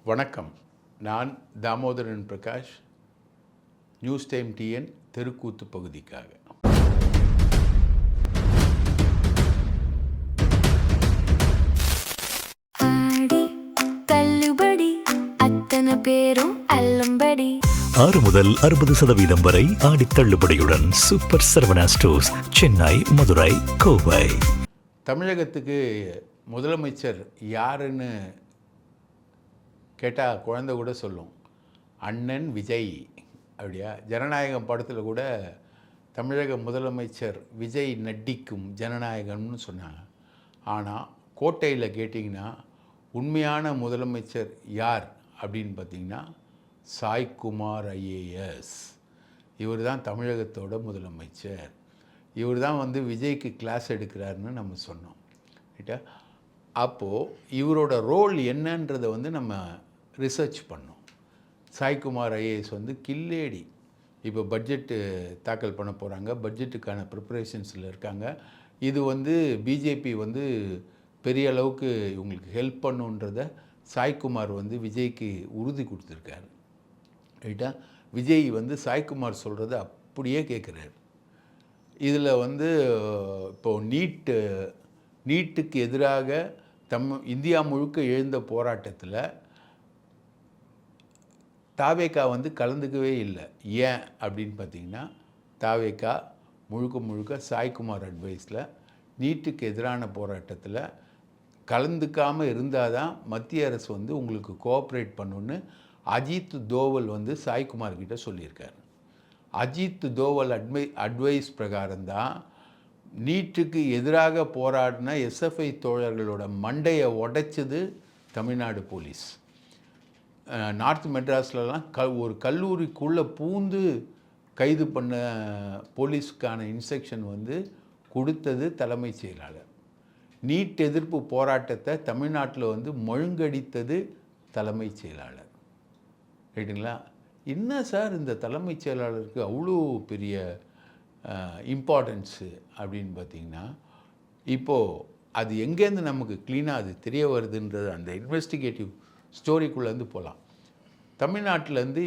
வணக்கம். நான் Damodaran Prakash, news time TN தெருக்கூத்து பகுதிக்காக. பேரும் அல்லும்படி 6 முதல் 60% வரை ஆடி தள்ளுபடியுடன் சூப்பர் சரவணா ஸ்டோர்ஸ், சென்னை, மதுரை, கோவை. தமிழகத்துக்கு முதலமைச்சர் யாருன்னு கேட்டால் குழந்தை கூட சொல்லும், அண்ணன் விஜய். அப்படியா? ஜனநாயகம் படத்தில் கூட தமிழக முதலமைச்சர் விஜய் நட்டிக்கும் ஜனநாயகம்னு சொன்னாங்க. ஆனால் கோட்டையில் கேட்டிங்கன்னா உண்மையான முதலமைச்சர் யார் அப்படின்னு பார்த்திங்கன்னா சாய்குமார் ஐஏஎஸ். இவர் தான் தமிழகத்தோட முதலமைச்சர். இவர் தான் விஜய்க்கு கிளாஸ் எடுக்கிறாருன்னு நம்ம சொன்னோம். ரைட்டா? அப்போது இவரோட ரோல் என்னன்றதை நம்ம ரிசர்ச் பண்ணோம். சாய்குமார் ஐஏஎஸ் கில்லேடி. இப்போ பட்ஜெட்டு தாக்கல் பண்ண போகிறாங்க. பட்ஜெட்டுக்கான ப்ரிப்பரேஷன்ஸில் இருக்காங்க. இது பிஜேபி பெரிய அளவுக்கு இவங்களுக்கு ஹெல்ப் பண்ணுன்றதை சாய்குமார் விஜய்க்கு உறுதி கொடுத்துருக்காரு. ரைட்டா? விஜய் சாய்குமார் சொல்கிறத அப்படியே கேட்குறாரு. இதில் இப்போது நீட்டுக்கு எதிராக இந்தியா முழுக்க எழுந்த போராட்டத்தில் தாவேகா கலந்துக்கவே இல்லை. ஏன் அப்படின்னு பார்த்திங்கன்னா, தாவேகா முழுக்க சாய்குமார் அட்வைஸில் நீட்டுக்கு எதிரான போராட்டத்தில் கலந்துக்காமல் இருந்தால் தான் மத்திய அரசு உங்களுக்கு கோஆப்ரேட் பண்ணுன்னு அஜித் தோவல் சாய்குமார்கிட்ட சொல்லியிருக்காரு. அஜித் தோவல் அட்வைஸ் பிரகாரம்தான் நீட்டுக்கு எதிராக போராடின எஸ்எஃப்ஐ தோழர்களோட மண்டையை உடைச்சது தமிழ்நாடு போலீஸ். நார்த் மெட்ராஸ்லலாம் ஒரு கல்லூரிக்குள்ளே பூந்து கைது பண்ண போலீஸுக்கான இன்ஸ்ட்ரக்ஷன் கொடுத்தது தலைமைச் செயலாளர். நீட் எதிர்ப்பு போராட்டத்தை தமிழ்நாட்டில் மழுங்கடித்தது தலைமைச் செயலாளர். ரைட்டுங்களா? என்ன சார் இந்த தலைமைச் செயலாளருக்கு அவ்வளோ பெரிய இம்பார்ட்டன்ஸு அப்படின்னு பார்த்திங்கன்னா, இப்போது அது எங்கேருந்து நமக்கு க்ளீனாக அது தெரிய வருதுன்றது அந்த இன்வெஸ்டிகேட்டிவ் ஸ்டோரிக்குள்ளேருந்து போகலாம். தமிழ்நாட்டிலேருந்து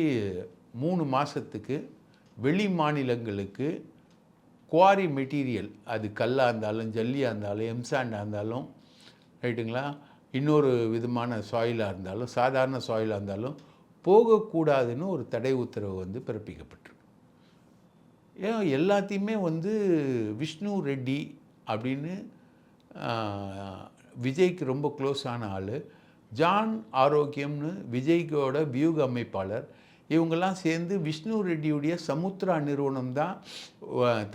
3 மாதத்துக்கு வெளி மாநிலங்களுக்கு குவாரி மெட்டீரியல், அது கல்லாக இருந்தாலும் ஜல்லியாக இருந்தாலும் எம்சாண்டாக இருந்தாலும், ரைட்டுங்களா, இன்னொரு விதமான சாயிலாக இருந்தாலும் சாதாரண சாயிலாக இருந்தாலும் போகக்கூடாதுன்னு ஒரு தடை உத்தரவு பிறப்பிக்கப்பட்டிருக்கு. ஏன் எல்லாத்தையுமே விஷ்ணு ரெட்டி அப்படின்னு விஜய்க்கு ரொம்ப க்ளோஸான ஆள், ஜான் ஆரோக்கியம்னு விஜய்க்கோட வியூக அமைப்பாளர், இவங்கெல்லாம் சேர்ந்து விஷ்ணு ரெட்டியுடைய சமுத்ரா நிறுவனம் தான்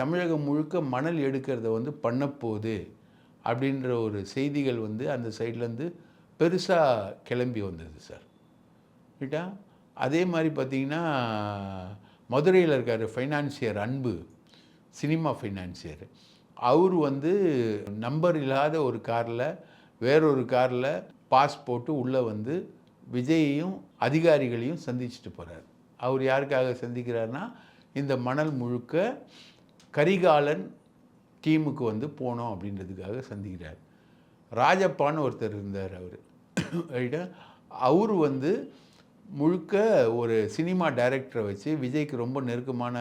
தமிழகம் முழுக்க மணல் எடுக்கிறத பண்ணப்போகுது அப்படின்ற ஒரு செய்திகள் அந்த சைட்லேருந்து பெருசாக கிளம்பி வந்தது சார். ரைட்டா? அதே மாதிரி பார்த்திங்கன்னா, மதுரையில் இருக்கார் ஃபைனான்சியர் அன்பு, சினிமா ஃபைனான்சியர். அவர் நம்பர் இல்லாத ஒரு காரில் வேறொரு காரில் பாஸ் போட்டு உள்ளே விஜயையும் அதிகாரிகளையும் சந்திச்சுட்டு போகிறார். அவர் யாருக்காக சந்திக்கிறார்னா, இந்த மணல் முழுக்க கரிகாலன் டீமுக்கு போனோம் அப்படின்றதுக்காக சந்திக்கிறார். ராஜப்பான்னு ஒருத்தர் இருந்தார். அவர் ரைட்டா? அவர் முழுக்க ஒரு சினிமா டைரக்டரை வச்சு, விஜய்க்கு ரொம்ப நெருக்கமான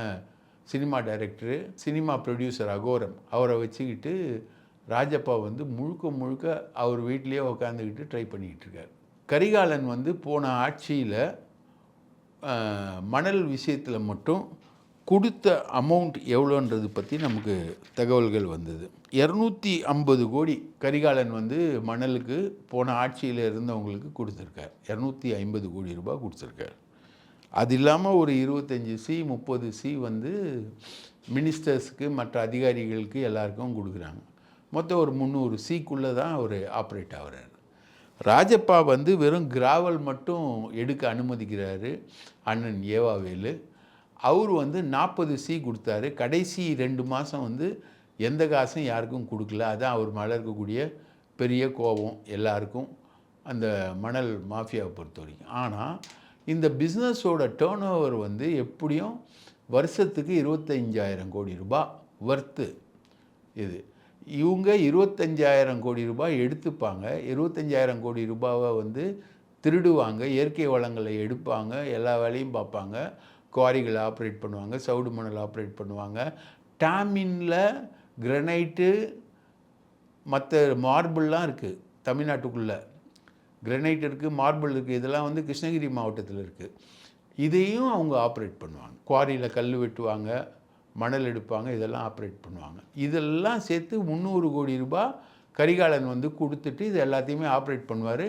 சினிமா டைரக்டரு, சினிமா ப்ரொடியூசர் அகோரம், அவரை வச்சுக்கிட்டு ராஜப்பா முழுக்க அவர் வீட்டிலேயே உட்காந்துக்கிட்டு ட்ரை பண்ணிக்கிட்டு இருக்கார். கரிகாலன் போன ஆட்சியில் மணல் விஷயத்தில் மட்டும் கொடுத்த அமௌண்ட் எவ்வளோன்றது பற்றி நமக்கு தகவல்கள் வந்தது. 250 கோடி கரிகாலன் மணலுக்கு போன ஆட்சியில் இருந்தவங்களுக்கு கொடுத்துருக்கார். 250 கோடி ரூபாய் கொடுத்துருக்கார். அது இல்லாமல் ஒரு 25 சி 30 சி மினிஸ்டர்ஸுக்கு மற்ற அதிகாரிகளுக்கு எல்லாருக்கும் கொடுக்குறாங்க. மொத்தம் ஒரு 300 சிக்குள்ளே தான் அவர் ஆப்ரேட் ஆகிறார். ராஜப்பா வெறும் கிராவல் மட்டும் எடுக்க அனுமதிக்கிறாரு அண்ணன் ஏவாவேலு. அவர் 40 சி கொடுத்தாரு. கடைசி 2 மாதம் எந்த காசும் யாருக்கும் கொடுக்கல. அதான் அவர் மேலே இருக்கக்கூடிய பெரிய கோபம் எல்லாருக்கும், அந்த மணல் மாஃபியாவை பொறுத்த வரைக்கும். ஆனால் இந்த பிஸ்னஸோட டேர்ன் ஓவர் எப்படியும் வருஷத்துக்கு 25,000 கோடி ரூபாய் வர்த்து. இது இவங்க 25,000 கோடி ரூபாய் எடுத்துப்பாங்க. 25,000 கோடி ரூபாவை திருடுவாங்க, இயற்கை வளங்களை எடுப்பாங்க, எல்லா வேலையும் பார்ப்பாங்க, குவாரிகளை ஆப்ரேட் பண்ணுவாங்க, சவுடு மணல் ஆப்ரேட் பண்ணுவாங்க. டாமினில் கிரனைட்டு மற்ற மார்பிள்லாம் இருக்குது தமிழ்நாட்டுக்குள்ளே. கிரனைட் இருக்குது, மார்பிள் இருக்குது, இதெல்லாம் வந்து கிருஷ்ணகிரி மாவட்டத்தில் இருக்குது. இதையும் அவங்க ஆப்ரேட் பண்ணுவாங்க. குவாரியில் கல் வெட்டுவாங்க, மணல் எடுப்பாங்க, இதெல்லாம் ஆப்ரேட் பண்ணுவாங்க. இதெல்லாம் சேர்த்து 300 கோடி ரூபாய் கரிகாலன் வந்து கொடுத்துட்டு இது எல்லாத்தையுமே ஆப்ரேட் பண்ணுவார்.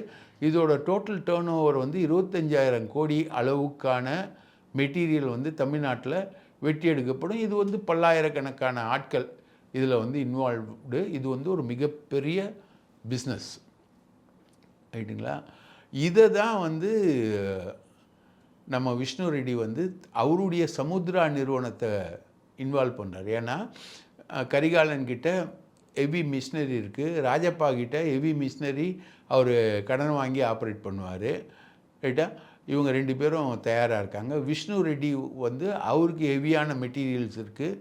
இதோட டோட்டல் டேர்ன் ஓவர் வந்து 25,000 கோடி அளவுக்கான மெட்டீரியல் வந்து தமிழ்நாட்டில் வெட்டி எடுக்கப்படும். இது வந்து பல்லாயிரக்கணக்கான ஆட்கள் இதில் வந்து இன்வால்வ்டு. இது வந்து ஒரு மிகப்பெரிய பிஸ்னஸ், ரைட்டுங்களா? இதை தான் வந்து நம்ம விஷ்ணு ரெட்டி வந்து அவருடைய சமுத்ரா நிறுவனத்தை இன்வால்வ் பண்ணுறார். ஏன்னா கரிகாலன் கிட்ட ஹெவி மிஷினரி இருக்குது, ராஜப்பா கிட்ட ஹெவி மிஷினரி அவர் கடன் வாங்கி ஆப்ரேட் பண்ணுவார், ரைட்டா? இவங்க 2 பேரும் தயாராக இருக்காங்க. விஷ்ணு ரெட்டி வந்து அவருக்கு ஹெவியான மெட்டீரியல்ஸ் இருக்குது,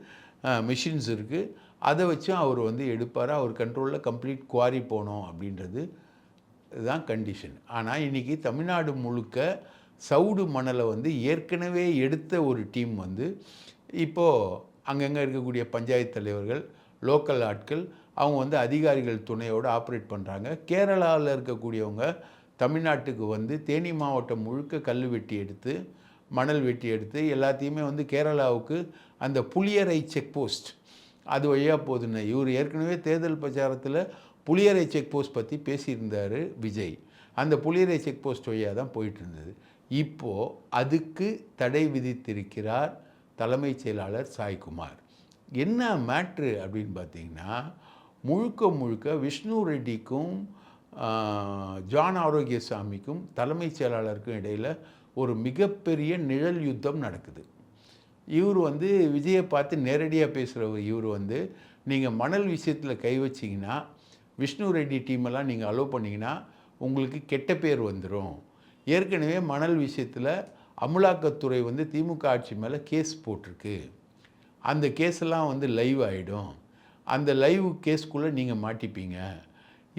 மிஷின்ஸ் இருக்குது, அதை வச்சும் அவர் வந்து எடுப்பார். அவர் கண்ட்ரோலில் கம்ப்ளீட் குவாரி போனோம் அப்படின்றது இதுதான் கண்டிஷன். ஆனால் இன்றைக்கி தமிழ்நாடு முழுக்க சவுடு மணலை வந்து ஏற்கனவே எடுத்த ஒரு டீம் வந்து இப்போது அங்கங்கே இருக்கக்கூடிய பஞ்சாயத்து தலைவர்கள், லோக்கல் ஆட்கள், அவங்க வந்து அதிகாரிகள் துணையோடு ஆப்ரேட் பண்ணுறாங்க. கேரளாவில் இருக்கக்கூடியவங்க தமிழ்நாட்டுக்கு வந்து தேனி மாவட்டம் முழுக்க கல் வெட்டி எடுத்து, மணல் வெட்டி எடுத்து எல்லாத்தையுமே வந்து கேரளாவுக்கு அந்த புளியரை செக் போஸ்ட் அது வழியாக போகுதுன்னு இவர் ஏற்கனவே தேர்தல் பிரச்சாரத்தில் புளியரை செக் போஸ்ட் பற்றி பேசியிருந்தார் விஜய். அந்த புளியரை செக் போஸ்ட் வழியாக தான் போயிட்டு இருந்தது. இப்போது அதுக்கு தடை விதித்திருக்கிறார் தலைமைச் செயலாளர் சாய்குமார். என்ன மேட்ரு அப்படின்னு பார்த்தீங்கன்னா, முழுக்க முழுக்க விஷ்ணு ரெட்டிக்கும் ஜான் ஆரோக்கியசாமிக்கும் தலைமைச் செயலாளருக்கும் இடையில் ஒரு மிகப்பெரிய நிழல் யுத்தம் நடக்குது. இவர் வந்து விஜயை பார்த்து நேரடியாக பேசுகிறவர். இவர் வந்து நீங்கள் மணல் விஷயத்தில் கை வச்சிங்கன்னா, விஷ்ணு ரெட்டி டீமெல்லாம் நீங்கள் அலோவ் பண்ணிங்கன்னா உங்களுக்கு கெட்ட பேர் வந்துடும். ஏற்கனவே மணல் விஷயத்தில் அமலாக்கத்துறை வந்து திமுக ஆட்சி மேலே கேஸ் போட்டிருக்கு. அந்த கேஸெல்லாம் வந்து லைவ் ஆகிடும். அந்த லைவ் கேஸ்க்குள்ளே நீங்கள் மாட்டிப்பீங்க.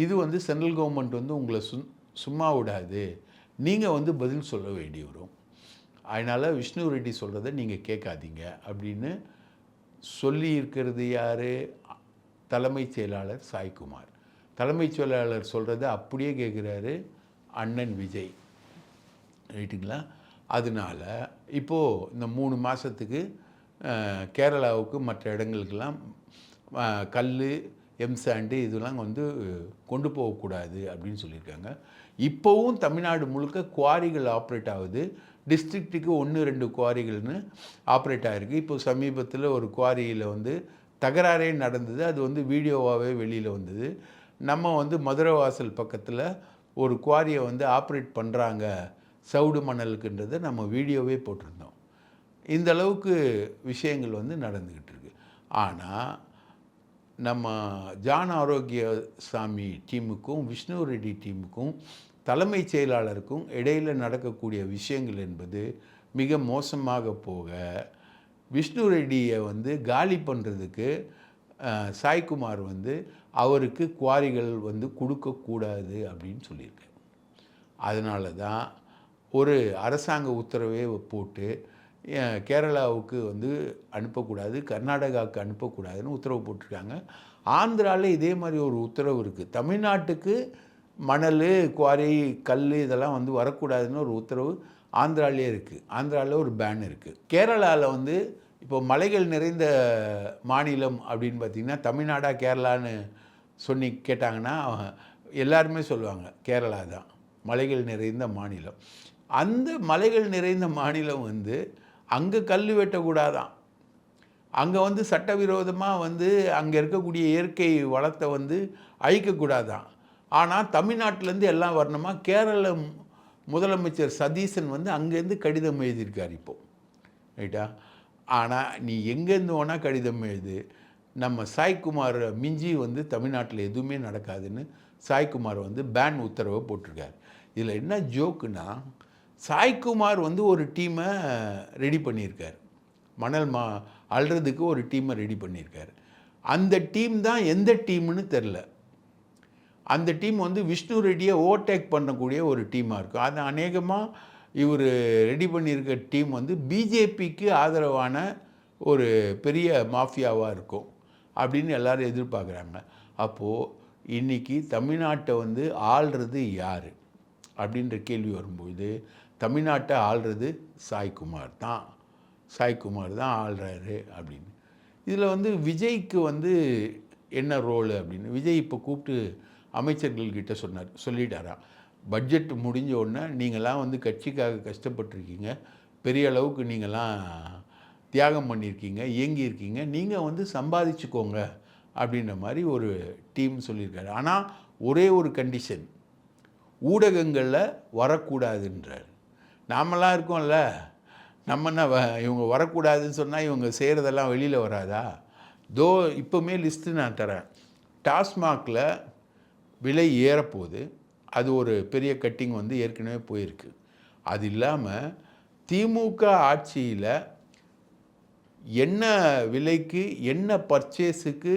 இது வந்து சென்ட்ரல் கவர்மெண்ட் வந்து உங்களை சும்மா விடாது. நீங்கள் வந்து பதில் சொல்ல வேண்டி வரும். அதனால் விஷ்ணு ரெட்டி சொல்கிறத நீங்கள் கேட்காதீங்க அப்படின்னு சொல்லியிருக்கிறது யார்? தலைமைச் செயலாளர் சாய்குமார். தலைமைச் செயலாளர் சொல்கிறத அப்படியே கேட்குறாரு அண்ணன் விஜய், ரைட்டுங்களா? அதனால் இப்போது இந்த 3 மாதத்துக்கு கேரளாவுக்கு மற்ற இடங்களுக்கெல்லாம் கல், எம்சாண்டு இதெல்லாம் வந்து கொண்டு போகக்கூடாது அப்படின்னு சொல்லியிருக்காங்க. இப்போவும் தமிழ்நாடு முழுக்க குவாரிகள் ஆப்ரேட் ஆகுது. டிஸ்ட்ரிக்ட்டுக்கு 1-2 குவாரிகள்னு ஆப்ரேட் ஆகிருக்கு. இப்போ சமீபத்தில் ஒரு குவாரியில் வந்து தகராறே நடந்தது. அது வந்து வீடியோவாகவே வெளியில் வந்தது. நம்ம வந்து மதுரை வாசல் பக்கத்தில் ஒரு குவாரியை வந்து ஆப்ரேட் பண்ணுறாங்க சவுடு மணலுக்குன்றதை நம்ம வீடியோவே போட்டிருந்தோம். இந்த அளவுக்கு விஷயங்கள் வந்து நடந்துக்கிட்டு இருக்கு. ஆனால் நம்ம ஜான் ஆரோக்கியசாமி டீமுக்கும் விஷ்ணு ரெட்டி டீமுக்கும் தலைமைச் செயலாளருக்கும் இடையில் நடக்கக்கூடிய விஷயங்கள் என்பது மிக மோசமாக போக, விஷ்ணு ரெட்டியை வந்து காலி பண்ணுறதுக்கு சாய்குமார் வந்து அவருக்கு குவாரிகள் வந்து கொடுக்கக்கூடாது அப்படின்னு சொல்லியிருக்காரு. அதனால தான் ஒரு அரசாங்க உத்தரவே போட்டு கேரளாவுக்கு வந்து அனுப்பக்கூடாது, கர்நாடகாவுக்கு அனுப்பக்கூடாதுன்னு உத்தரவு போட்டிருக்காங்க. ஆந்திராவில் இதே மாதிரி ஒரு உத்தரவு இருக்குது. தமிழ்நாட்டுக்கு மணல், குவாரி, கல் இதெல்லாம் வந்து வரக்கூடாதுன்னு ஒரு உத்தரவு ஆந்திராவிலே இருக்குது. ஆந்திராவில் ஒரு பேன் இருக்குது. கேரளாவில் வந்து இப்போ மலைகள் நிறைந்த மாநிலம் அப்படின்னு பார்த்திங்கன்னா தமிழ்நாடா கேரளான்னு கேட்டாங்கன்னா எல்லாருமே சொல்லுவாங்க கேரளா தான் மலைகள் நிறைந்த மாநிலம். அந்த மலைகள் நிறைந்த மாநிலம் வந்து அங்கே கல் வெட்டக்கூடாதான், அங்கே வந்து சட்டவிரோதமாக வந்து அங்கே இருக்கக்கூடிய இயற்கை வளத்தை வந்து அழிக்கக்கூடாதான். ஆனால் தமிழ்நாட்டிலேருந்து எல்லாம் வரணுமா? கேரள முதலமைச்சர் சதீசன் வந்து அங்கேருந்து கடிதம் எழுதியிருக்கார் இப்போது, ரைட்டா? ஆனால் நீ எங்கேருந்து வேணால் கடிதம் எழுது, நம்ம சாய்குமார் மிஞ்சி வந்து தமிழ்நாட்டில் எதுவுமே நடக்காதுன்னு சாய்குமார் வந்து பேன் உத்தரவை போட்டிருக்கார். இதில் என்ன ஜோக்குன்னா, சாய்குமார் வந்து ஒரு டீமை ரெடி பண்ணியிருக்கார், மணல் அள்ளுறதுக்கு ஒரு டீமை ரெடி பண்ணியிருக்கார். அந்த டீம் தான் எந்த டீம்னு தெரில. அந்த டீம் வந்து விஷ்ணு ரெட்டியை ஓவர்டேக் பண்ணக்கூடிய ஒரு டீமாக இருக்கும். அது அநேகமாக இவர் ரெடி பண்ணியிருக்க டீம் வந்து பிஜேபிக்கு ஆதரவான ஒரு பெரிய மாஃபியாவாக இருக்கும் அப்படின்னு எல்லாரும் எதிர்பார்க்குறாங்க. அப்போது இன்றைக்கி தமிழ்நாட்டை வந்து ஆள்றது யார் அப்படின்ற கேள்வி வரும்போது தமிழ்நாட்டை ஆள்றது சாய்குமார் தான் ஆள்றாரு அப்படின்னு. இதில் வந்து விஜய்க்கு வந்து என்ன ரோலு அப்படின்னு விஜய் இப்போ கூப்பிட்டு அமைச்சர்கள்கிட்ட சொல்லிட்டாராம். பட்ஜெட் முடிஞ்ச உடனே நீங்களாம் வந்து கட்சிக்காக கஷ்டப்பட்டுருக்கீங்க, பெரிய அளவுக்கு நீங்களாம் தியாகம் பண்ணியிருக்கீங்க, இயங்கியிருக்கீங்க, நீங்கள் வந்து சம்பாதிச்சுக்கோங்க அப்படின்ற மாதிரி ஒரு டீம் சொல்லியிருக்காரு. ஆனால் ஒரே ஒரு கண்டிஷன், ஊடகங்களில் வரக்கூடாதுன்றார். நாமெல்லாம் இருக்கோம்ல, நம்ம என்ன இவங்க வரக்கூடாதுன்னு சொன்னால் இவங்க செய்கிறதெல்லாம் வெளியில் வராதா? இப்போவுமே லிஸ்ட்டு நான் தரேன். டாஸ்மாகில் விலை ஏறப்போகுது, அது ஒரு பெரிய கட்டிங் வந்து ஏற்கனவே போயிருக்கு. அது இல்லாமல் திமுக ஆட்சியில் என்ன விலைக்கு என்ன பர்ச்சேஸுக்கு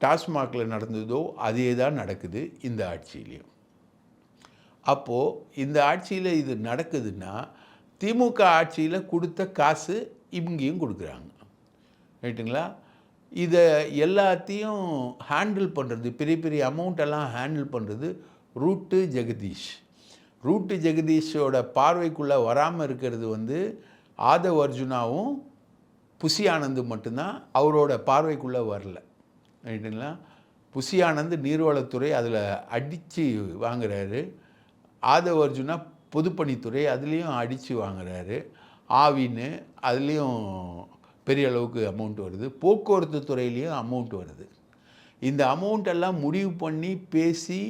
டாஸ்மாகில் நடந்ததோ அதே தான் நடக்குது இந்த ஆட்சியிலையும். அப்போது இந்த ஆட்சியில் இது நடக்குதுன்னா திமுக ஆட்சியில் கொடுத்த காசு இங்கேயும் கொடுக்குறாங்க, ரைட்டுங்களா? இதை எல்லாத்தையும் ஹேண்டில் பண்ணுறது, பெரிய பெரிய அமௌண்ட்டெல்லாம் ஹேண்டில் பண்ணுறது ரூட்டு ஜெகதீஷோட பார்வைக்குள்ளே வராமல் இருக்கிறது வந்து ஆதவ் அர்ஜுனாவும் புசி ஆனந்து மட்டும்தான் அவரோட பார்வைக்குள்ளே வரல, ரைட்டுங்களா? புசி ஆனந்த் நீர்வளத்துறை அதில் அடித்து வாங்குறாரு, ஆதவ் அர்ஜுனா பொதுப்பணித்துறை அதுலேயும் அடித்து வாங்குறாரு, ஆவின்னு அதுலேயும் பெரிய அளவுக்கு அமௌண்ட் வருது, போக்குவரத்து துறையிலையும் அமௌண்ட் வருது. இந்த அமௌண்ட்டெல்லாம் முடிவு பண்ணி பேசி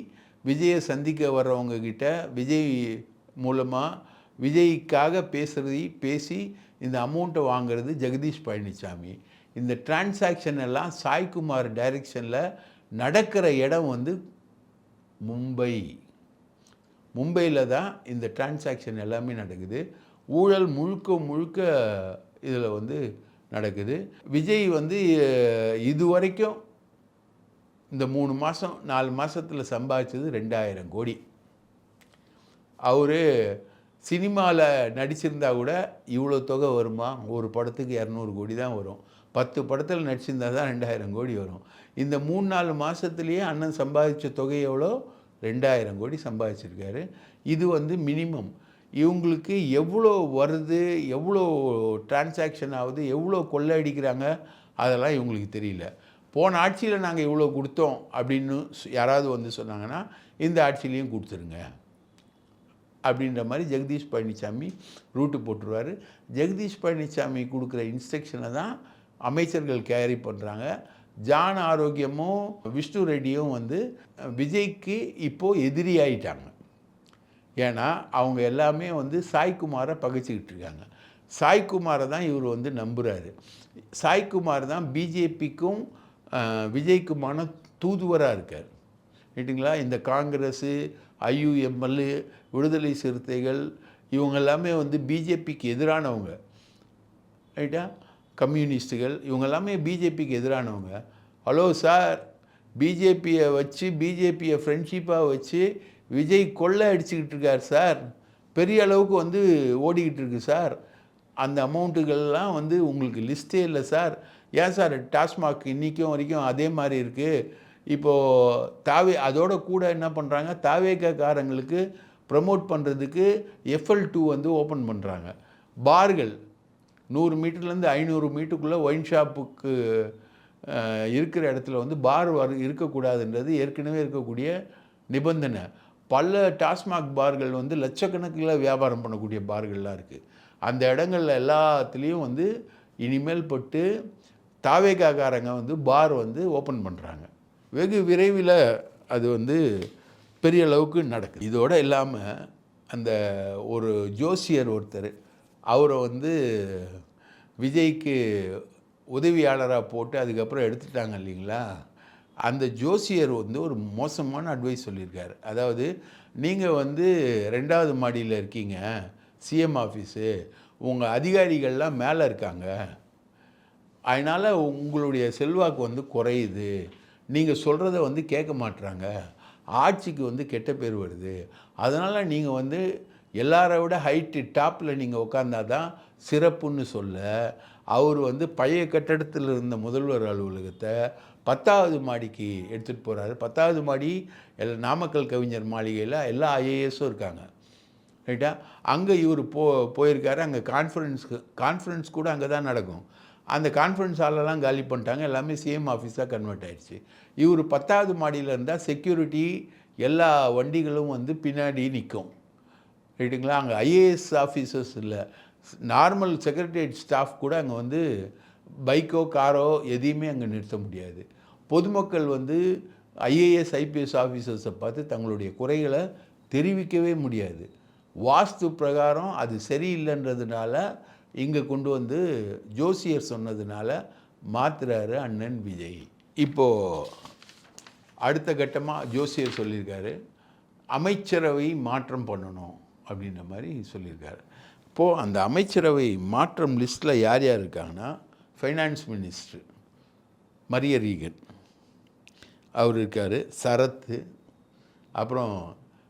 விஜயை சந்திக்க வர்றவங்கக்கிட்ட விஜய் மூலமாக விஜய்க்காக பேசி இந்த அமௌண்ட்டை வாங்கிறது ஜெகதீஷ் பழனிசாமி. இந்த டிரான்சாக்ஷன் எல்லாம் சாய்குமார் டைரெக்ஷனில் நடக்கிற இடம் வந்து மும்பையில் தான் இந்த டிரான்சாக்ஷன் எல்லாமே நடக்குது. ஊழல் முழுக்க இதில் வந்து நடக்குது. விஜய் வந்து இதுவரைக்கும் இந்த 3 மாதம் 4 மாதத்தில் சம்பாதிச்சது 2000 கோடி. அவர் சினிமாவில் நடிச்சிருந்தா கூட இவ்வளோ தொகை வருமா? ஒரு படத்துக்கு 200 கோடி தான் வரும். 10 படத்தில் நடிச்சிருந்தா தான் 2000 கோடி வரும். இந்த 3-4 மாதத்துலேயே அண்ணன் சம்பாதிச்ச தொகை எவ்வளோ? 2000 கோடி சம்பாதிச்சிருக்காரு. இது வந்து மினிமம். இவங்களுக்கு எவ்வளோ வருது, எவ்வளோ டிரான்சாக்ஷன் ஆகுது, எவ்வளோ கொள்ளை அடிக்கிறாங்க, அதெல்லாம் இவங்களுக்கு தெரியல. போன ஆட்சியில் நாங்கள் இவ்வளோ கொடுத்தோம் அப்படின்னு யாராவது வந்து சொன்னாங்கன்னா இந்த ஆட்சியிலையும் கொடுத்துருங்க அப்படின்ற மாதிரி ஜெகதீஷ் பழனிசாமி ரூட்டு போட்டுருவார். ஜெகதீஷ் பழனிசாமி கொடுக்குற இன்ஸ்ட்ரக்ஷனை தான் அமைச்சர்கள் கேரி பண்ணுறாங்க. ஜான் ஆரோக்கியமும் விஷ்ணு ரெட்டியும் வந்து விஜய்க்கு இப்போது எதிரி ஆயிட்டாங்க. ஏன்னா அவங்க எல்லாமே வந்து சாய்குமாரை பகைச்சிக்கிட்டு இருக்காங்க. சாய்குமாரை தான் இவர் வந்து நம்புகிறாரு. சாய்குமார் தான் பிஜேபிக்கும் விஜய்க்குமான தூதுவராக இருக்கார், ரைட்டுங்களா? இந்த காங்கிரஸு, IUML, விடுதலை சிறுத்தைகள் இவங்க எல்லாமே வந்து பிஜேபிக்கு எதிரானவங்க, ரைட்டா? கம்யூனிஸ்ட்டுகள் இவங்க எல்லாமே பிஜேபிக்கு எதிரானவங்க. ஹலோ சார், பிஜேபியை ஃப்ரெண்ட்ஷிப்பாக வச்சு விஜய் கொள்ளை அடிச்சுக்கிட்டு இருக்கார் சார், பெரிய அளவுக்கு வந்து ஓடிக்கிட்டு இருக்கு சார். அந்த அமௌண்ட்டுகள்லாம் வந்து உங்களுக்கு லிஸ்ட்டே இல்லை சார். ஏன் சார் டாஸ்மாக் இன்றைக்கும் வரைக்கும் அதே மாதிரி இருக்குது. இப்போது அதோட கூட என்ன பண்ணுறாங்க, தாவேக்காரங்களுக்கு ப்ரமோட் பண்ணுறதுக்கு FL2 வந்து ஓப்பன் பண்ணுறாங்க. பார்கள் 100 மீட்டர்லேருந்து 500 மீட்டருக்குள்ளே ஒயின் ஷாப்புக்கு இருக்கிற இடத்துல வந்து பார் இருக்கக்கூடாதுன்றது ஏற்கனவே இருக்கக்கூடிய நிபந்தனை. பல டாஸ்மாக் பார்கள் வந்து லட்சக்கணக்கில் வியாபாரம் பண்ணக்கூடிய பார்கள்லாம் இருக்குது. அந்த இடங்களில் எல்லாத்துலேயும் வந்து இனிமேல் பட்டு தாவேக்காரங்க வந்து பார் வந்து ஓப்பன் பண்ணுறாங்க. வெகு விரைவில் அது வந்து பெரிய அளவுக்கு நடக்குது. இதோடு இல்லாமல் அந்த ஒரு ஜோசியர் ஒருத்தர், அவரை வந்து விஜய்க்கு உதவியாளராக போட்டு அதுக்கப்புறம் எடுத்துட்டாங்க இல்லைங்களா? அந்த ஜோசியர் வந்து ஒரு மோசமான அட்வைஸ் சொல்லியிருக்காரு. அதாவது நீங்கள் வந்து 2வது மாடியில் இருக்கீங்க, CM ஆஃபீஸு, உங்கள் அதிகாரிகள்லாம் மேலே இருக்காங்க, அதனால் உங்களுடைய செல்வாக்கு வந்து குறையுது, நீங்கள் சொல்கிறத வந்து கேட்க மாட்டுறாங்க, ஆட்சிக்கு வந்து கெட்ட பேர் வருது. அதனால் நீங்கள் வந்து எல்லாரை விட ஹைட்டு டாப்பில் நீங்கள் உட்காந்தா தான் சிறப்புன்னு சொல்ல, அவர் வந்து பழைய கட்டடத்தில் இருந்த முதல்வர் அலுவலகத்தை 10வது மாடிக்கு எடுத்துகிட்டு போகிறாரு. 10வது மாடி நாமக்கல் கவிஞர் மாளிகையில் எல்லா ஐஏஎஸும் இருக்காங்க, ரைட்டா? அங்கே இவர் போயிருக்காரு. அங்கே கான்ஃபரன்ஸ் கூட அங்கே தான் நடக்கும். அந்த கான்ஃபரன்ஸ் ஹாலெல்லாம் காலி பண்ணிட்டாங்க. எல்லாமே சிஎம் ஆஃபீஸாக கன்வெர்ட் ஆகிடுச்சு. இவர் 10வது மாடியில் இருந்தால் செக்யூரிட்டி எல்லா வண்டிகளும் வந்து பின்னாடி நிற்கும், ரைட்டுங்களா? அங்கே ஐஏஎஸ் ஆஃபீஸர்ஸ் இல்லை, நார்மல் செக்ரட்டரியேட் ஸ்டாஃப் கூட அங்கே வந்து பைக்கோ காரோ எதையுமே அங்கே நிறுத்த முடியாது. பொதுமக்கள் வந்து ஐஏஎஸ் ஐபிஎஸ் ஆஃபீஸர்ஸை பார்த்து தங்களுடைய குறைகளை தெரிவிக்கவே முடியாது. வாஸ்து பிரகாரம் அது சரியில்லைன்றதுனால இங்கே கொண்டு வந்து ஜோசியர் சொன்னதுனால மாற்றுறாரு அண்ணன் விஜய். இப்போது அடுத்த கட்டமாக ஜோசியர் சொல்லியிருக்காரு, அமைச்சரவை மாற்றம் பண்ணணும் அப்படின்ற மாதிரி சொல்லியிருக்காரு. இப்போது அந்த அமைச்சரவை மாற்றம் லிஸ்ட்டில் யார் யார் இருக்காங்கன்னா, ஃபைனான்ஸ் மினிஸ்டர் மரியரீகன் அவர் இருக்கார், சரத்து, அப்புறம்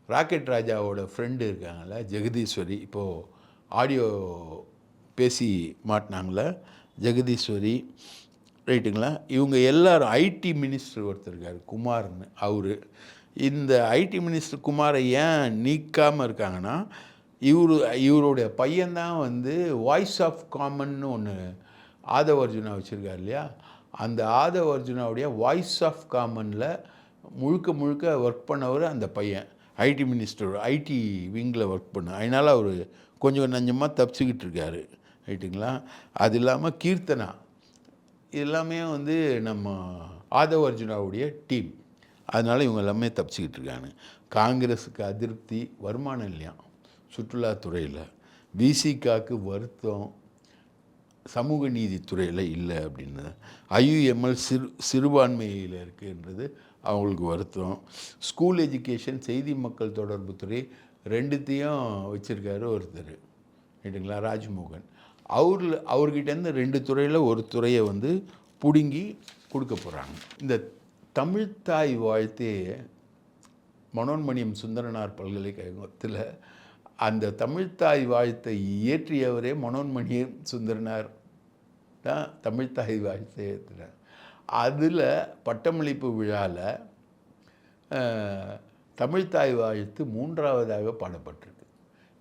ராக்கெட் ராஜாவோட ஃப்ரெண்டு இருக்காங்கள்ல ஜெகதீஸ்வரி, இப்போது ஆடியோ பேசி மாட்டினாங்களே ஜெகதீஸ்வரி, ரைட்டுங்களா? இவங்க எல்லாரும் ஐடி மினிஸ்டர் ஒருத்தர் இருக்கார் குமார்னு, அவர். இந்த ஐடி மினிஸ்டர் குமாரை ஏன் நீக்காமல் இருக்காங்கன்னா, இவருடைய பையன்தான் வந்து வாய்ஸ் ஆஃப் காமன்னு ஒன்று ஆதவ அர்ஜுனா வச்சுருக்கார் இல்லையா? அந்த ஆதவ அர்ஜுனாவுடைய வாய்ஸ் ஆஃப் காமனில் முழுக்க ஒர்க் பண்ணவர் அந்த பையன். ஐடி மினிஸ்டர் ஐடி விங்கில் ஒர்க் பண்ண, அதனால் அவர் கொஞ்சம் நஞ்சமாக தப்பிச்சுக்கிட்டு இருக்காரு, ரைட்டுங்களா? அது இல்லாமல் கீர்த்தனா, எல்லாமே வந்து நம்ம ஆதவ அர்ஜுனாவுடைய டீம். அதனால் இவங்க எல்லாமே தப்பிச்சுக்கிட்டு இருக்காங்க. காங்கிரஸுக்கு அதிருப்தி வருமானம் இல்லையா சுற்றுலாத்துறையில், விசிகாவுக்கு வருத்தம் சமூக நீதித்துறையில் இல்லை அப்படின்னு, ஐயுஎம்எல் சிறுபான்மையில் இருக்குன்றது அவங்களுக்கு வருத்தம், ஸ்கூல் எஜுகேஷன் செய்தி மக்கள் தொடர்பு துறை ரெண்டுத்தையும் வச்சுருக்காரு ஒருத்தர், ரைட்டுங்களா? ராஜ்மோகன். அவர்கிட்டேருந்து 2 துறையில் ஒரு துறையை வந்து பிடுங்கி கொடுக்க போகிறாங்க. இந்த தமிழ்த்தாய் வாழ்த்தே மனோன்மணியம் சுந்தரனார் பல்கலைக்கழகத்தில் அந்த தமிழ்த்தாய் வாழ்த்தை இயற்றியவரே மனோன்மணியம் சுந்தரனார் தான் தமிழ்த்தாய் வாழ்த்தை ஏற்றினார். அதில் பட்டமளிப்பு விழாவில் தமிழ்த்தாய் வாழ்த்து 3வதாக பாடப்பட்டிருக்கு.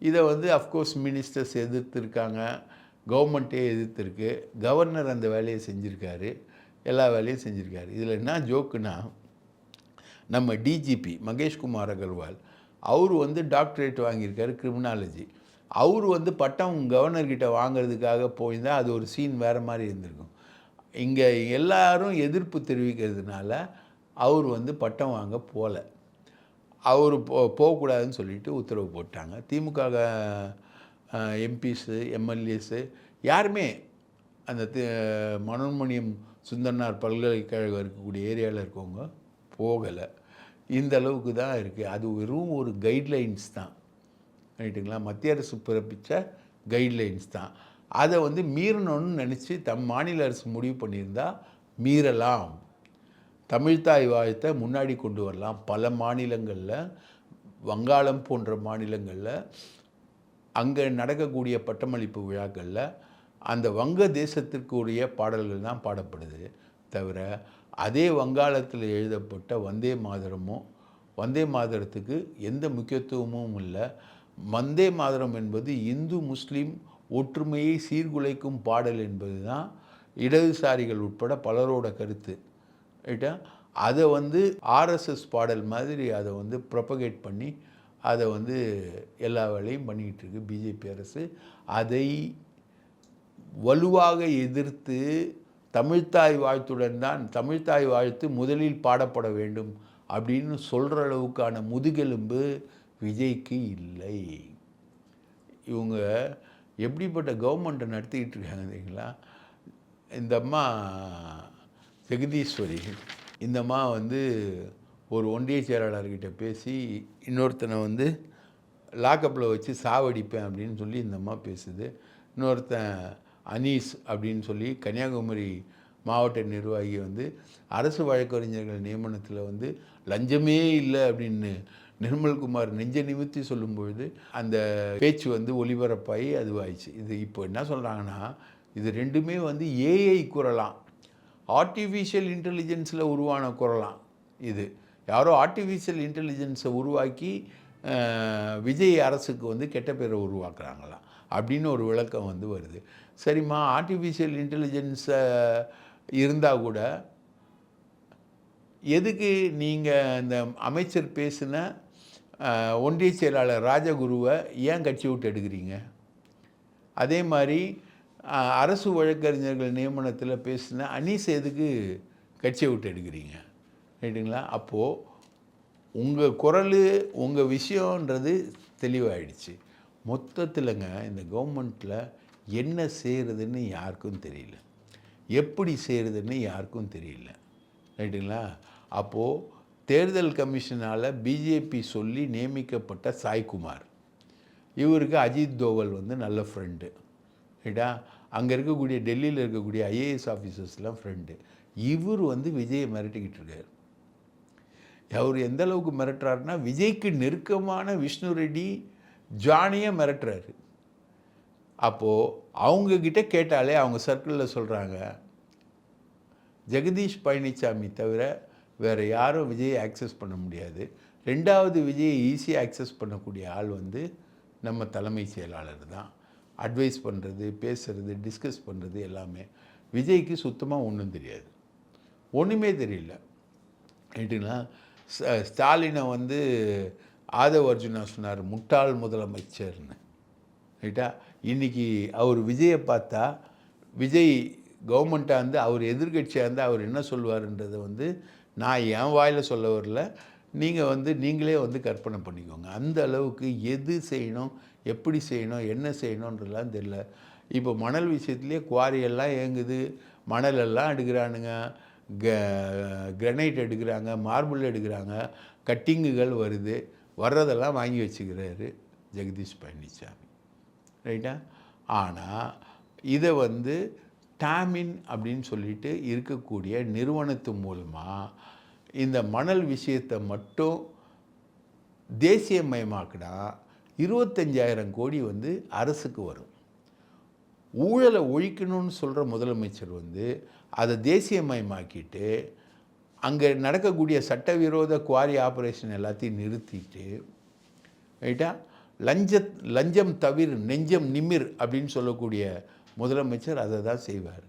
இதை வந்து அஃப்கோர்ஸ் மினிஸ்டர்ஸ் எதிர்த்துருக்காங்க, கவர்மெண்ட்டே எதிர்த்துருக்கு, கவர்னர் அந்த வேலையை செஞ்சுருக்காரு, எல்லா வேலையும் செஞ்சுருக்காரு. இதில் என்ன ஜோக்குன்னா, நம்ம டிஜிபி மகேஷ்குமார் அகர்வால் அவர் வந்து டாக்டரேட் வாங்கியிருக்காரு கிரிமினாலஜி. அவர் வந்து பட்டம் கவர்னர்கிட்ட வாங்கிறதுக்காக போயிருந்தால் அது ஒரு சீன் வேறு மாதிரி இருந்திருக்கும். இங்கே எல்லாரும் எதிர்ப்பு தெரிவிக்கிறதுனால அவர் வந்து பட்டம் வாங்க போகல. அவர் போகக்கூடாதுன்னு சொல்லிட்டு உத்தரவு போட்டாங்க. திமுக எம்பிஸு எம்எல்ஏஸு யாருமே அந்த மனோன்மணியம் சுந்தரனார் பல்கலைக்கழகம் இருக்கக்கூடிய ஏரியாவில் இருக்கவங்க போகலை. இந்த அளவுக்கு தான் இருக்குது. அது வெறும் ஒரு கைட்லைன்ஸ் தான், ரைட்டுங்களா? மத்திய அரசு பிறப்பித்த கைட்லைன்ஸ் தான். அதை வந்து மீறணும்னு நினச்சி மாநில அரசு முடிவு பண்ணியிருந்தால் மீறலாம். தமிழ்த்தாய் வாழ்த்தை முன்னாடி கொண்டு வரலாம். பல மாநிலங்களில், வங்காளம் போன்ற மாநிலங்களில் அங்கே நடக்கக்கூடிய பட்டமளிப்பு விழாக்களில் அந்த வங்க தேசத்திற்குரிய பாடல்கள் தான் பாடப்படுது தவிர, அதே வங்காளத்தில் எழுதப்பட்ட வந்தே மாதரமும் வந்தே மாதரத்துக்கு எந்த முக்கியத்துவமும் இல்லை. வந்தே மாதரம் என்பது இந்து முஸ்லீம் ஒற்றுமையை சீர்குலைக்கும் பாடல் என்பது தான் இடதுசாரிகள் உட்பட பலரோட கருத்து, ரைட்டா? அதை வந்து ஆர்எஸ்எஸ் பாடல் மாதிரி அதை வந்து ப்ரொபகேட் பண்ணி அதை வந்து எல்லா வேலையும் பண்ணிக்கிட்டு இருக்கு பிஜேபி அரசு. அதை வலுவாக எதிர்த்து தமிழ்த்தாய் வாழ்த்துடன் தான் தமிழ்த்தாய் வாழ்த்து முதலில் பாடப்பட வேண்டும் அப்படின்னு சொல்கிற அளவுக்கான முதுகெலும்பு விஜய்க்கு இல்லை. இவங்க எப்படிப்பட்ட கவர்மெண்ட்டை நடத்திக்கிட்டு இருக்காங்க தெரியுங்களா? இந்த அம்மா ஜெகதீஸ்வரி, இந்த அம்மா வந்து ஒரு ஒன்றிய செயலாளர்கிட்ட பேசி இன்னொருத்தனை வந்து லாக்கப்பில் வச்சு சாவடிப்பேன் அப்படின்னு சொல்லி இந்த அம்மா பேசுது. இன்னொருத்தன் அனீஸ் அப்படின்னு சொல்லி கன்னியாகுமரி மாவட்ட நிர்வாகி வந்து அரசு வழக்கறிஞர்கள் நியமனத்தில் வந்து லஞ்சமே இல்லை அப்படின்னு நிர்மல்குமார் நெஞ்ச நிமித்தி சொல்லும்பொழுது அந்த பேச்சு வந்து ஒளிபரப்பாகி அதுவாயிடுச்சு. இது இப்போ என்ன சொல்கிறாங்கன்னா, இது ரெண்டுமே வந்து ஏஐ குரலாம், ஆர்டிஃபிஷியல் இன்டெலிஜென்ஸில் உருவான குரலாம். இது யாரோ ஆர்டிஃபிஷியல் இன்டெலிஜென்ஸை உருவாக்கி விஜய் அரசுக்கு வந்து கெட்ட பேரை உருவாக்குறாங்களாம் அப்படின்னு ஒரு விளக்கம் வந்து வருது. சரிம்மா, ஆர்டிஃபிஷியல் இன்டெலிஜென்ஸை இருந்தால் கூட எதுக்கு நீங்கள் இந்த அமைச்சர் பேசின ஒன்றிய செயலாளர் ராஜகுருவை ஏன் கட்சி விட்டு எடுக்கிறீங்க? அதே மாதிரி அரசு வழக்கறிஞர்கள் நியமனத்தில் பேசின அனீஸ் எதுக்கு கட்சியை விட்டு எடுக்கிறீங்க? ரைட்டுங்களா? அப்போது உங்கள் குரல் உங்கள் விஷயன்றது தெளிவாயிடுச்சு. மொத்தத்தில்ங்க இந்த கவர்மெண்ட்டில் என்ன செய்கிறதுன்னு யாருக்கும் தெரியல, எப்படி செய்கிறதுன்னு யாருக்கும் தெரியல. ரைட்டுங்களா? அப்போது தேர்தல் கமிஷனால் பிஜேபி சொல்லி நியமிக்கப்பட்ட சாய்குமார், இவருக்கு அஜித் தோவல் வந்து நல்ல ஃப்ரெண்டு. ரைட்டா? அங்கே இருக்கக்கூடிய டெல்லியில் இருக்கக்கூடிய ஐஏஎஸ் ஆஃபீஸர்ஸ்லாம் ஃப்ரெண்டு. இவர் வந்து விஜயை மிரட்டிக்கிட்டு இருக்கார். அவர் எந்த அளவுக்கு மிரட்டுறாருன்னா, விஜய்க்கு நெருக்கமான விஷ்ணு ரெட்டி ஜானியை மிரட்டுறாரு. அப்போது அவங்கக்கிட்ட கேட்டாலே அவங்க சர்க்கிளில் சொல்கிறாங்க, ஜெகதீஷ் பழனிசாமி தவிர வேறு யாரும் விஜயை ஆக்சஸ் பண்ண முடியாது. ரெண்டாவது விஜயை ஈஸியாக ஆக்சஸ் பண்ணக்கூடிய ஆள் வந்து நம்ம தலைமைச் செயலாளர் தான். அட்வைஸ் பண்ணுறது, பேசுகிறது, டிஸ்கஸ் பண்ணுறது எல்லாமே. விஜய்க்கு சுத்தமாக ஒன்றும் தெரியாது, ஒன்றுமே தெரியல. ரைட்டுங்களா? ஸ்டாலினை வந்து ஆதவ் அர்ஜுனா சொன்னார் முட்டாள் முதலமைச்சர்னு. ரைட்டா? இன்றைக்கி அவர் விஜயை பார்த்தா, விஜய் கவர்மெண்ட்டாக இருந்து அவர் எதிர்கட்சியாக இருந்தால் அவர் என்ன சொல்வார்ன்றதை வந்து நான் என் வாயில் சொல்ல வரல, நீங்கள் வந்து நீங்களே வந்து கற்பனை பண்ணிக்கோங்க. அந்த அளவுக்கு எது செய்யணும், எப்படி செய்யணும், என்ன செய்யணுன்றலாம் தெரியல. இப்போ மணல் விஷயத்துலேயே குவாரியெல்லாம் இயங்குது, மணலெல்லாம் எடுக்கிறானுங்க, கிரனைட் எடுக்கிறாங்க, மார்பிள் எடுக்கிறாங்க, கட்டிங்குகள் வருது, வர்றதெல்லாம் வாங்கி வச்சுக்கிறாரு ஜெகதீஷ் பழனிசாமி. ரைட்டா? ஆனால் இதை வந்து டாமின் அப்படின்னு சொல்லிட்டு இருக்கக்கூடிய நிறுவனத்து மூலமாக இந்த மணல் விஷயத்தை மட்டும் தேசியமயமாக்கினா 25,000 கோடி வந்து அரசுக்கு வரும். ஊழலை ஒழிக்கணும்னு சொல்கிற முதலமைச்சர் வந்து அதை தேசியமயமாக்கிட்டு அங்கே நடக்கக்கூடிய சட்டவிரோத குவாரி ஆப்ரேஷன் எல்லாத்தையும் நிறுத்திட்டு, ரைட்டா, லஞ்சம் தவிர நெஞ்சம் நிமிர் அப்படின்னு சொல்லக்கூடிய முதலமைச்சர் அதை தான் செய்வார்.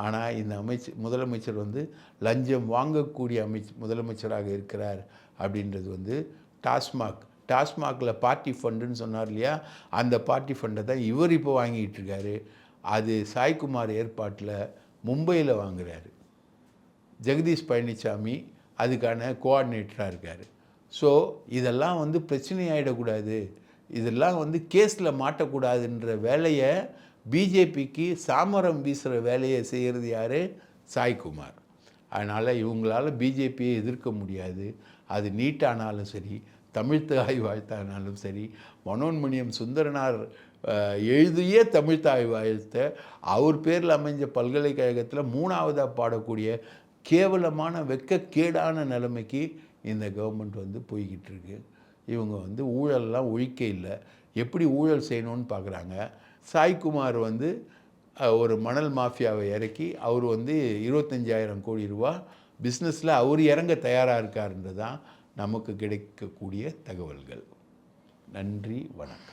ஆனால் இந்த முதலமைச்சர் வந்து லஞ்சம் வாங்கக்கூடிய முதலமைச்சராக இருக்கிறார் அப்படின்றது வந்து டாஸ்மாகில் பார்ட்டி ஃபண்டுன்னு சொன்னார் இல்லையா, அந்த பார்ட்டி ஃபண்டை தான் இவர் இப்போ வாங்கிட்டு இருக்காரு. அது சாய்குமார் ஏற்பாட்டில் மும்பையில் வாங்குறாரு. ஜெகதீஷ் பழனிசாமி அதுக்கான கோஆர்டினேட்டராக இருக்கார். ஸோ இதெல்லாம் வந்து பிரச்சனை ஆகிடக்கூடாது, இதெல்லாம் வந்து கேஸில் மாட்டக்கூடாதுன்ற வேலையை பிஜேபிக்கு சாமரம் வீசுகிற வேலையை செய்கிறது யார்? சாய்குமார். அதனால் இவங்களால் பிஜேபியை எதிர்க்க முடியாது. அது நீட்டானாலும் சரி, தமிழ்த்தாய் வாழ்த்தானாலும் சரி, மனோன்மணியம் சுந்தரனார் எழுதிய தமிழ்த்தாய் வாழ்த்த அவர் பேரில் அமைஞ்ச பல்கலைக்கழகத்தில் 3ஆவதாக பாடக்கூடிய கேவலமான வெட்கக்கேடான நிலைமைக்கு இந்த கவர்மெண்ட் வந்து போய்கிட்டு இருக்கு. இவங்க வந்து ஊழலெல்லாம் ஒழிக்க இல்லை, எப்படி ஊழல் செய்யணும்னு பார்க்குறாங்க. சாய்குமார் வந்து ஒரு மணல் மாஃபியாவை இறக்கி அவர் வந்து 25,000 கோடி ரூபா பிஸ்னஸில் அவர் இறங்க தயாராக இருக்காருன்றது தான் நமக்கு கிடைக்கக்கூடிய தகவல்கள். நன்றி, வணக்கம்.